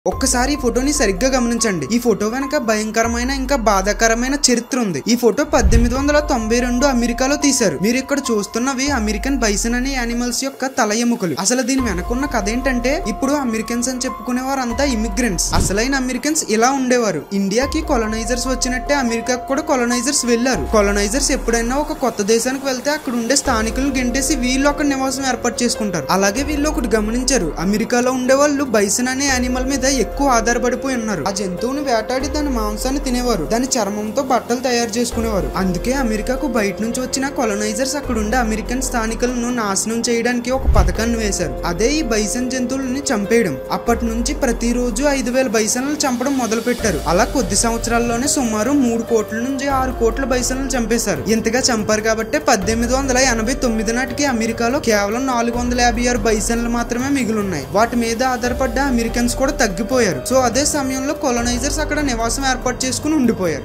ఒక్కసారి ఈ ఫోటోని సరిగ్గా గమనించండి. ఈ ఫోటో వెనక భయంకరమైన ఇంకా బాధాకరమైన చరిత్ర ఉంది. ఈ ఫోటో 1892 అమెరికాలో తీశారు. మీరు ఇక్కడ చూస్తున్నవి అమెరికన్ బైసన్ అనే యానిమల్స్ యొక్క తల ఎముకలు. అసలు దీని వెనకున్న కథ ఏంటంటే, ఇప్పుడు అమెరికన్స్ అని చెప్పుకునే వారంతా ఇమిగ్రెంట్స్. అసలైన అమెరికన్స్ ఇలా ఉండేవారు. ఇండియాకి కొలనైజర్స్ వచ్చినట్టే అమెరికాకు కూడా కొలనైజర్స్ వెళ్లారు. కొలనైజర్స్ ఎప్పుడైనా ఒక కొత్త దేశానికి వెళ్తే అక్కడ ఉండే స్థానికులను గెంటేసి వీళ్ళు ఒక నివాసం ఏర్పాటు చేసుకుంటారు. అలాగే వీళ్ళు ఒకటి గమనించారు, అమెరికాలో ఉండే వాళ్ళు బైసన్ అనే యానిమల్ మీద ఎక్కువ ఆధారపడిపోయి ఉన్నారు. ఆ జంతువుని వేటాడి దాని మాంసాన్ని తినేవారు. దాని చర్మంతో బట్టలు తయారు చేసుకునేవారు. అందుకే అమెరికాకు బయట నుంచి వచ్చిన కొలనైజర్స్ అక్కడ ఉండే అమెరికన్ స్థానికులను నాశనం చేయడానికి ఒక పథకాన్ని వేశారు. అదే ఈ బైసన్ జంతువులని చంపేయడం. అప్పటి నుంచి ప్రతిరోజు 5000 బైసన్లు చంపడం మొదలు పెట్టారు. అలా కొద్ది సంవత్సరాల్లోనే సుమారు 3 కోట్ల నుంచి 6 కోట్ల బైసన్లు చంపేశారు. ఇంతగా చంపారు కాబట్టి 1889 నాటికి అమెరికాలో కేవలం 456 బైసన్లు మాత్రమే మిగిలిన్నాయి. వాటి మీద ఆధారపడ్డ అమెరికన్స్ కూడా తగ్గిపోయారు. సో అదే సమయంలో కొలనైజర్స్ అక్కడ నివాసం ఏర్పాటు చేసుకుని ఉండిపోయారు.